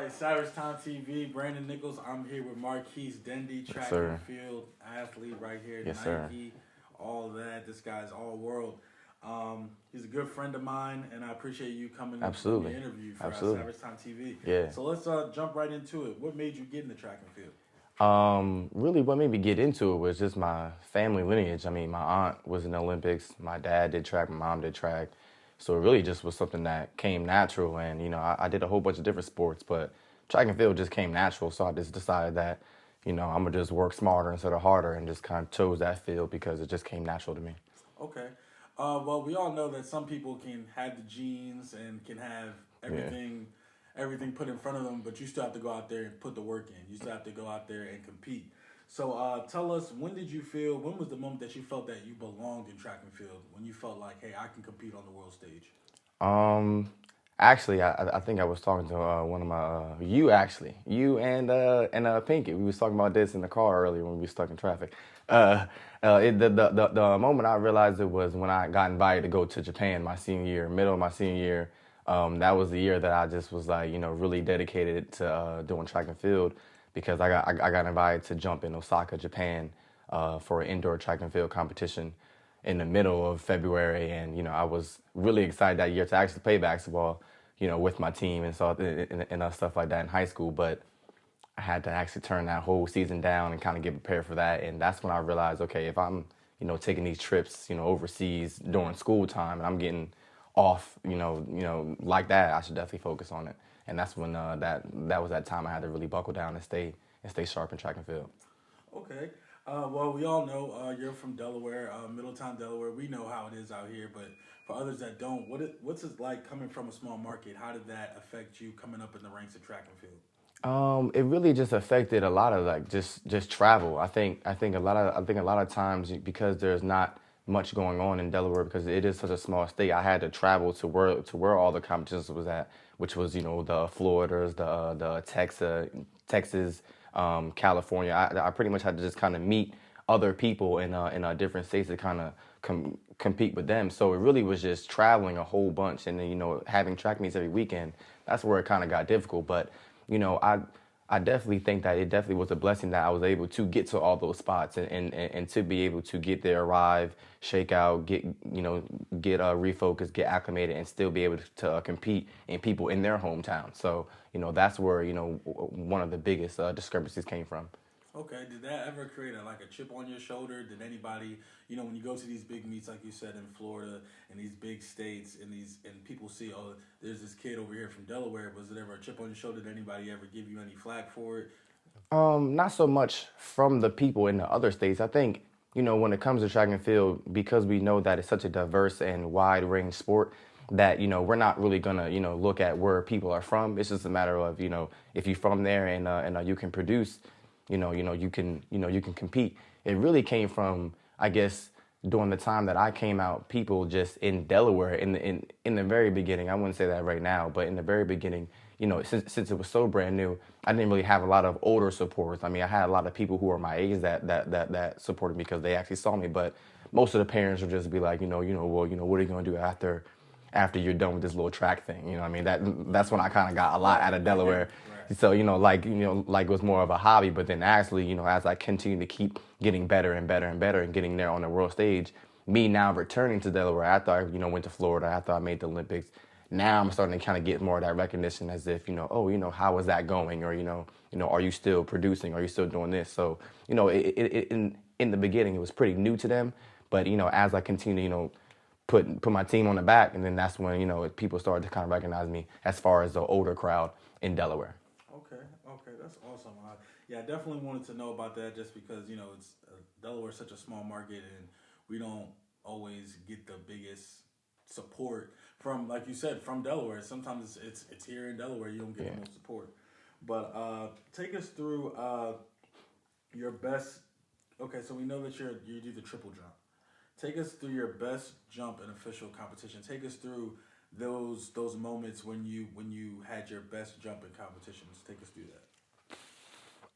right, Savage Time TV, Brandon Nichols. I'm here with Marquis Dendy, Yes, track and sir. field athlete right here, Yes, sir. Nike, all that. This guy's all world. He's a good friend of mine, and I appreciate you coming and doing Absolutely. the interview for Absolutely. Savage Time TV. Yeah. So let's jump right into it. What made you get into track and field? Really, what made me get into it was just my family lineage. I mean, my aunt was in the Olympics. My dad did track. My mom did track. So it really just was something that came natural. And, I did a whole bunch of different sports, but track and field just came natural. So I just decided that, I'm going to just work smarter instead of harder and just kind of chose that field because it just came natural to me. Okay. Well, we all know that some people can have the genes and can have everything put in front of them, but you still have to go out there and put the work in. You still have to go out there and compete. So tell us, when was the moment that you felt that you belonged in track and field? When you felt like, hey, I can compete on the world stage? Um, Actually, I think I was talking to one of my you and Pinky. We was talking about this in the car earlier when we were stuck in traffic. The moment I realized it was when I got invited to go to Japan my senior year, middle of my senior year. That was the year that I just was like, really dedicated to doing track and field because I got invited to jump in Osaka, Japan, for an indoor track and field competition in the middle of February, and I was really excited that year to actually play basketball, with my team and so and stuff like that in high school. But I had to actually turn that whole season down and kind of get prepared for that. And that's when I realized, okay, if I'm taking these trips, overseas during school time, and I'm getting off, like that, I should definitely focus on it. And that's when that was that time I had to really buckle down and stay sharp in track and field. Okay. Well, we all know you're from Delaware, Middletown, Delaware. We know how it is out here, but for others that don't, what's it like coming from a small market? How did that affect you coming up in the ranks of track and field? It really just affected a lot of like just travel. I think a lot of times because there's not much going on in Delaware because it is such a small state. I had to travel to where all the competitions was at, which was the Floridas, the Texas, California. I pretty much had to just kind of meet other people in different states to kind of compete with them. So it really was just traveling a whole bunch and then having track meets every weekend. That's where it kind of got difficult, but I definitely think that it definitely was a blessing that I was able to get to all those spots and to be able to get there, arrive, shake out, get refocused, get acclimated, and still be able to compete in people in their hometown. So that's where one of the biggest discrepancies came from. Okay, did that ever create a chip on your shoulder? Did anybody, when you go to these big meets like you said in Florida and these big states and people see, oh, there's this kid over here from Delaware, was it ever a chip on your shoulder? Did anybody ever give you any flack for it? Not so much from the people in the other states. I think, when it comes to track and field, because we know that it's such a diverse and wide range sport, that, we're not really gonna, look at where people are from. It's just a matter of, if you're from there and you can produce, you can compete. It really came from, I guess, during the time that I came out, people just in Delaware in the very beginning. I wouldn't say that right now, but in the very beginning, since it was so brand new, I didn't really have a lot of older supporters. I mean, I had a lot of people who were my age that supported me because they actually saw me. But most of the parents would just be like, what are you gonna do after you're done with this little track thing? I mean, that's when I kind of got a lot out of Delaware. Right. So, like it was more of a hobby, but then actually, as I continue to keep getting better and better and better and getting there on the world stage, me now returning to Delaware after I, went to Florida, after I made the Olympics, now I'm starting to kind of get more of that recognition as if, how is that going? Or, are you still producing? Are you still doing this? So, in the beginning, it was pretty new to them, but, as I continue, put my team on the back, and then that's when, people started to kind of recognize me as far as the older crowd in Delaware. Okay, that's awesome. Yeah, I definitely wanted to know about that just because it's Delaware's such a small market and we don't always get the biggest support from, like you said, from Delaware. Sometimes it's here in Delaware you don't get the most support. But take us through your best. Okay, so we know that you do the triple jump. Take us through your best jump in official competition. Take us through those moments when you had your best jump in competitions. Take us through that.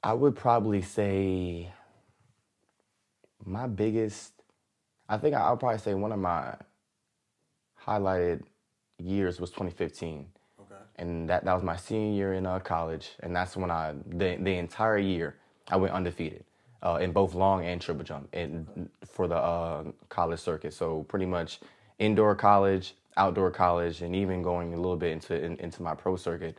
I would probably say my biggest, I think I'll probably say one of my highlighted years was 2015. Okay. and that was my senior year in college, and that's when the entire year I went undefeated in both long and triple jump for the college circuit. So pretty much indoor college, outdoor college, and even going a little bit into my pro circuit,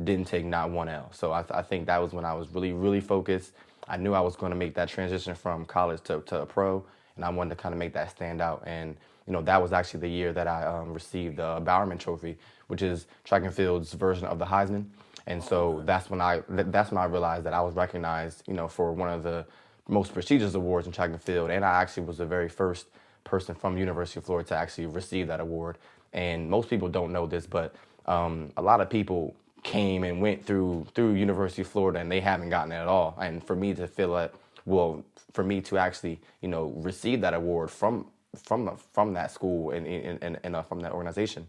didn't take not one L. So I think that was when I was really focused. I knew I was going to make that transition from college to a pro, and I wanted to kind of make that stand out. And that was actually the year that I received the Bowerman Trophy, which is track and field's version of the Heisman. And so that's when I realized that I was recognized, for one of the most prestigious awards in track and field. And I actually was the very first person from the University of Florida to actually receive that award. And most people don't know this, but a lot of people came and went through University of Florida and they haven't gotten it at all. And for me to feel that, for me to actually, receive that award from that school and from that organization,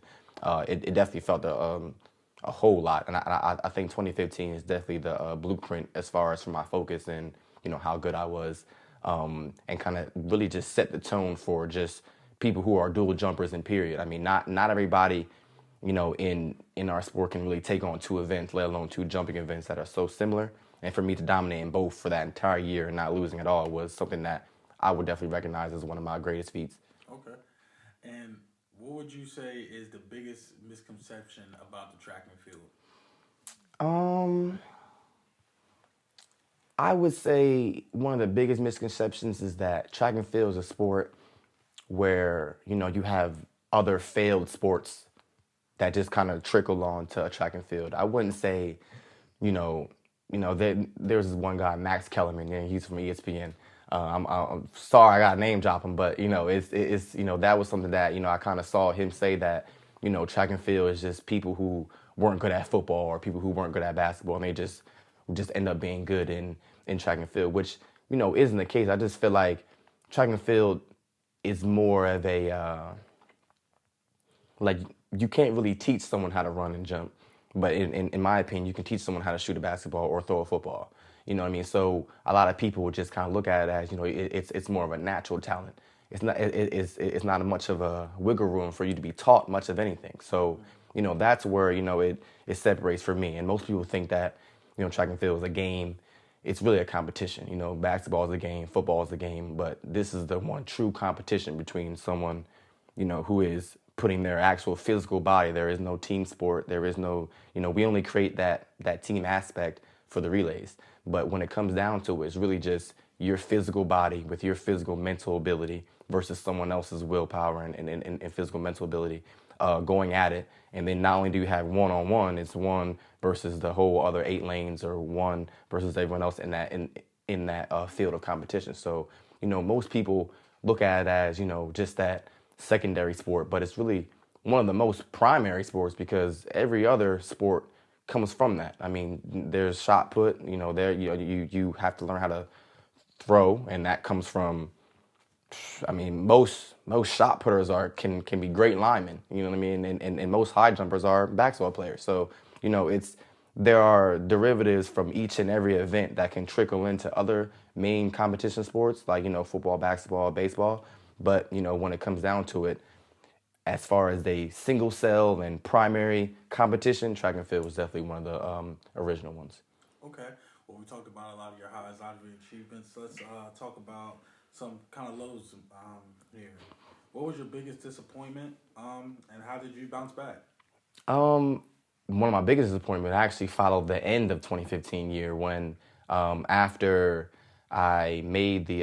it definitely felt a whole lot. And I think 2015 is definitely the blueprint as far as for my focus and how good I was, and kind of really just set the tone for just people who are dual jumpers in period. I mean, not everybody in our sport can really take on two events, let alone two jumping events that are so similar. And for me to dominate in both for that entire year and not losing at all was something that I would definitely recognize as one of my greatest feats. Okay. And what would you say is the biggest misconception about the track and field? I would say one of the biggest misconceptions is that track and field is a sport where, you have other failed sports that just kind of trickle on to a track and field. I wouldn't say, there's this one guy, Max Kellerman, and he's from ESPN. I'm sorry I got to name drop him, but it's that was something that I kind of saw him say that track and field is just people who weren't good at football or people who weren't good at basketball, and they just end up being good in track and field, which isn't the case. I just feel like track and field is more of a like you can't really teach someone how to run and jump, but in my opinion, you can teach someone how to shoot a basketball or throw a football. You know what I mean? So a lot of people would just kind of look at it as it's more of a natural talent. It's not much of a wiggle room for you to be taught much of anything. So that's where it separates for me. And most people think that track and field is a game. It's really a competition. Basketball is a game, football is a game, but this is the one true competition between someone who is putting their actual physical body. There is no team sport. There is no, we only create that team aspect for the relays. But when it comes down to it, it's really just your physical body with your physical mental ability versus someone else's willpower and physical mental ability going at it. And then not only do you have one-on-one, it's one versus the whole other 8 lanes or one versus everyone else in that field of competition. So, most people look at it as, just that secondary sport, but it's really one of the most primary sports because every other sport comes from that. I mean, there's shot put, there you have to learn how to throw, and that comes from, I mean, most shot putters can be great linemen, you know what I mean, and most high jumpers are basketball players. So there are derivatives from each and every event that can trickle into other main competition sports like football, basketball, baseball. But when it comes down to it, as far as the single cell and primary competition, track and field was definitely one of the original ones. Okay. Well, we talked about a lot of your highs, a lot of your achievements. Let's talk about some kind of lows here. What was your biggest disappointment, and how did you bounce back? One of my biggest disappointments actually followed the end of 2015 year when after I made the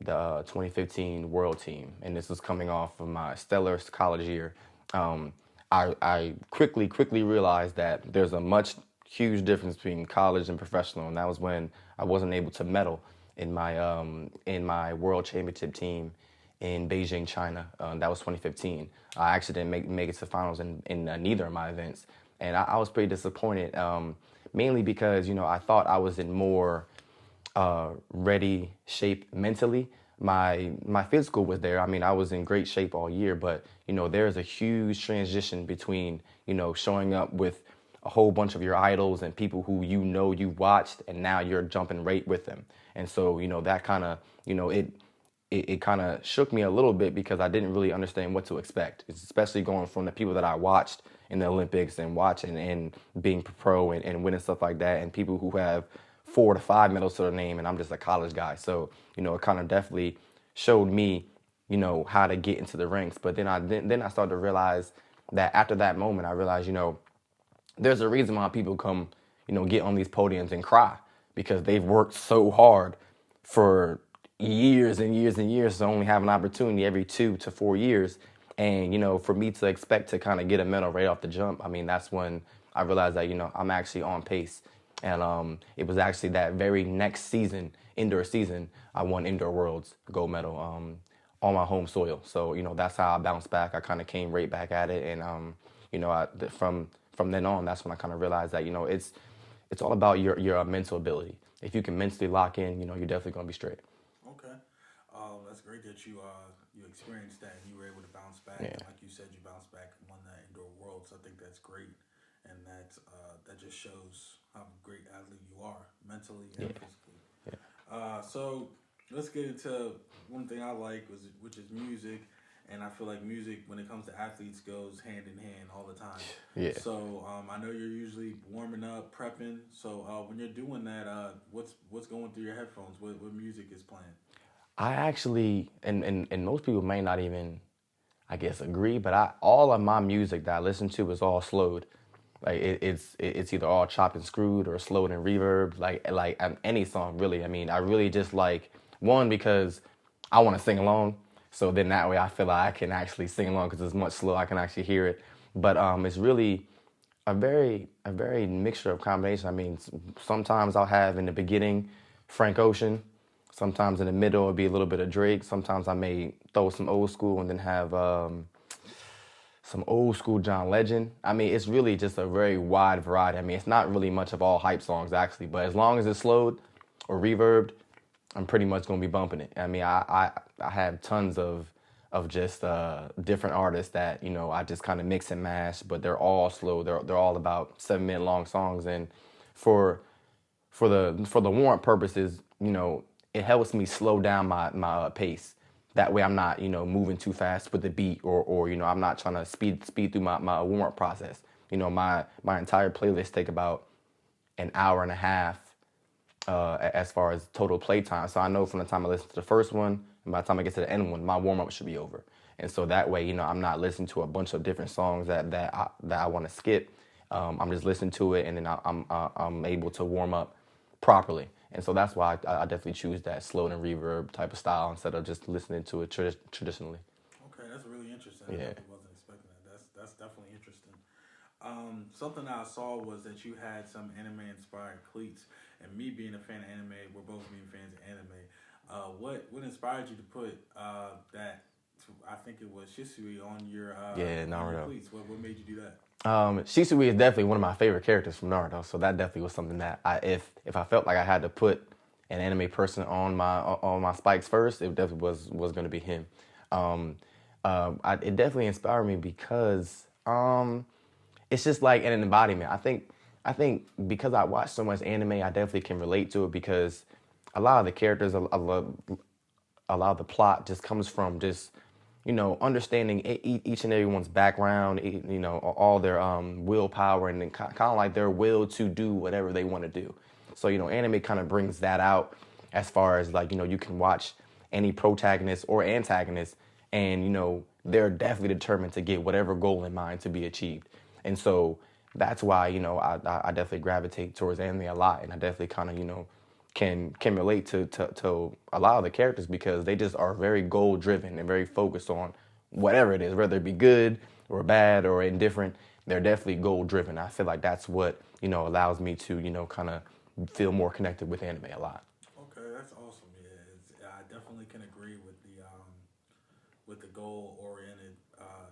2015 World Team, and this was coming off of my stellar college year. I quickly realized that there's a huge difference between college and professional, and that was when I wasn't able to medal in my World Championship team in Beijing, China. That was 2015. I actually didn't make it to finals in neither of my events, and I was pretty disappointed, mainly because I thought I was in more ready shape mentally. My physical was there. I mean, I was in great shape all year, but there's a huge transition between showing up with a whole bunch of your idols and people who you watched, and now you're jumping right with them. And so that kind of it kind of shook me a little bit because I didn't really understand what to expect, especially going from the people that I watched in the Olympics and watching and being pro and winning stuff like that, and people who have 4 to 5 medals to their name, and I'm just a college guy. So, it kind of definitely showed me, how to get into the ranks. But then I started to realize that after that moment, I realized, there's a reason why people come, get on these podiums and cry, because they've worked so hard for years and years and years to only have an opportunity every 2 to 4 years. And, for me to expect to kind of get a medal right off the jump, I mean, that's when I realized that, I'm actually on pace. And it was actually that very next season, indoor season, I won Indoor Worlds gold medal on my home soil. So, that's how I bounced back. I kind of came right back at it. And, from then on, that's when I kind of realized that, it's all about your mental ability. If you can mentally lock in, you're definitely going to be straight. Okay. That's great that you experienced that and you were able to bounce back. Yeah. Like you said, you bounced back and won that Indoor Worlds. I think that's great. And that just shows how great athlete you are, mentally and physically. Yeah. So let's get into one thing I like, which is music. And I feel like music, when it comes to athletes, goes hand in hand all the time. Yeah. So I know you're usually warming up, prepping. So when you're doing that, what's going through your headphones? What music is playing? I actually, and most people may not even, I guess, agree, but all of my music that I listen to is all slowed. Like it's either all chopped and screwed or slowed and reverb. Like any song really. I mean, I really just like one because I want to sing along. So then that way I feel like I can actually sing along because it's much slower. I can actually hear it. But it's really a very mixture of combination. I mean, sometimes I'll have in the beginning Frank Ocean. Sometimes in the middle it'll be a little bit of Drake. Sometimes I may throw some old school and then have some old school John Legend. I mean, it's really just a very wide variety. I mean, it's not really much of all hype songs actually, but as long as it's slowed or reverbed, I'm pretty much gonna be bumping it. I mean, I have tons of just different artists that I just kind of mix and mash, but they're all slow. They're all about 7-minute long songs, and for the warm up purposes, it helps me slow down my pace. That way I'm not, moving too fast with the beat or I'm not trying to speed through my warm-up process. My entire playlist take about an hour and a half as far as total play-time. So I know from the time I listen to the first one and by the time I get to the end one, my warm-up should be over. And so that way, I'm not listening to a bunch of different songs that I want to skip. I'm just listening to it and then I'm able to warm up properly. And so that's why I definitely choose that slow and reverb type of style instead of just listening to it traditionally. Okay, that's really interesting. Yeah. I definitely wasn't expecting that. That's definitely interesting. Something I saw was that you had some anime-inspired cleats, and me being a fan of anime, we're both being fans of anime. What inspired you to put that? I think it was Shisui on your Naruto cleats. What made you do that? Shisui is definitely one of my favorite characters from Naruto, so that definitely was something that if I felt like I had to put an anime person on my spikes first, it definitely was going to be him. It definitely inspired me because it's just like an embodiment. I think because I watch so much anime, I definitely can relate to it because a lot of the characters, a lot of the plot just comes from just understanding each and everyone's background, all their willpower and then kind of like their will to do whatever they want to do. So, anime kind of brings that out as far as like, you can watch any protagonist or antagonist and, they're definitely determined to get whatever goal in mind to be achieved. And so that's why, I definitely gravitate towards anime a lot. And I definitely kind of, can relate to a lot of the characters because they just are very goal driven and very focused on whatever it is, whether it be good or bad or indifferent. They're definitely goal driven. I feel like that's what allows me to kind of feel more connected with anime a lot. Okay, that's awesome. Yeah, I definitely can agree with the goal oriented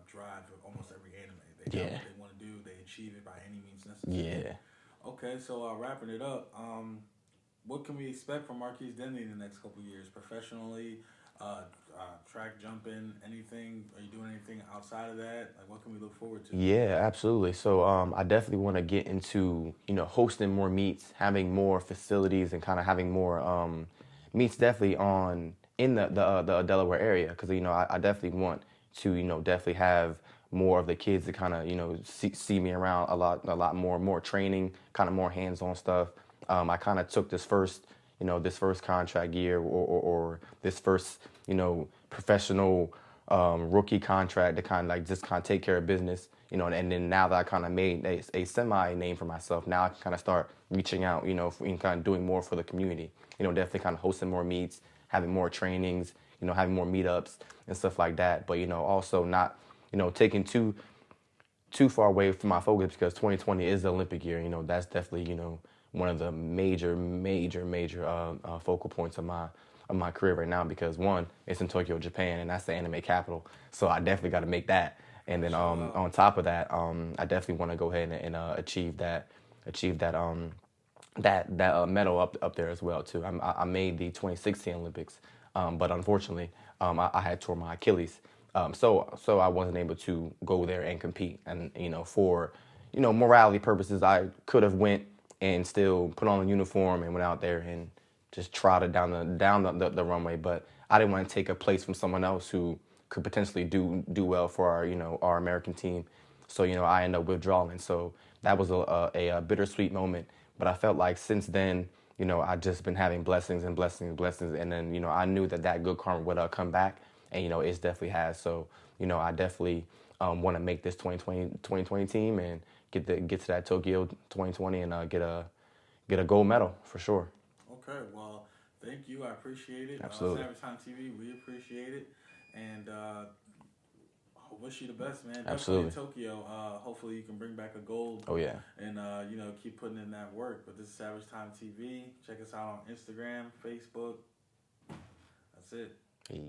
drive of almost every anime. They know what they want to do. They achieve it by any means necessary. Yeah. Okay, so wrapping it up. What can we expect from Marquis Dendy in the next couple of years? Professionally, track jumping, anything? Are you doing anything outside of that? Like, what can we look forward to? Yeah, absolutely. So I definitely want to get into, hosting more meets, having more facilities and kind of having more meets definitely in the Delaware area. Because, I definitely want to, definitely have more of the kids to kind of, see me around a lot more training, kind of more hands-on stuff. I kind of took this first contract year or this first, professional rookie contract to kind of like just kind of take care of business, and then now that I kind of made a semi name for myself, now I can kind of start reaching out, and kind of doing more for the community, definitely kind of hosting more meets, having more trainings, having more meetups and stuff like that. But, also not, taking too far away from my focus, because 2020 is the Olympic year. That's definitely, one of the major focal points of my career right now, because one, it's in Tokyo, Japan, and that's the anime capital. So I definitely got to make that. And then on top of that, I definitely want to go ahead and achieve that medal up there as well too. I made the 2016 Olympics, but unfortunately, I had tore my Achilles, so I wasn't able to go there and compete. And for morality purposes, I could have went and still put on a uniform and went out there and just trotted down the runway. But I didn't want to take a place from someone else who could potentially do well for our American team. So I ended up withdrawing. So that was a bittersweet moment. But I felt like since then, I've just been having blessings and blessings and blessings. And then, I knew that good karma would come back. And, it definitely has. So, I definitely want to make this 2020 team and get to that Tokyo 2020 and get a gold medal for sure. Okay, well, thank you. I appreciate it. Absolutely. Savage Time TV, we appreciate it. And I wish you the best, man. Absolutely. Definitely in Tokyo. Hopefully you can bring back a gold. Oh, yeah. And, keep putting in that work. But this is Savage Time TV. Check us out on Instagram, Facebook. That's it. Hey.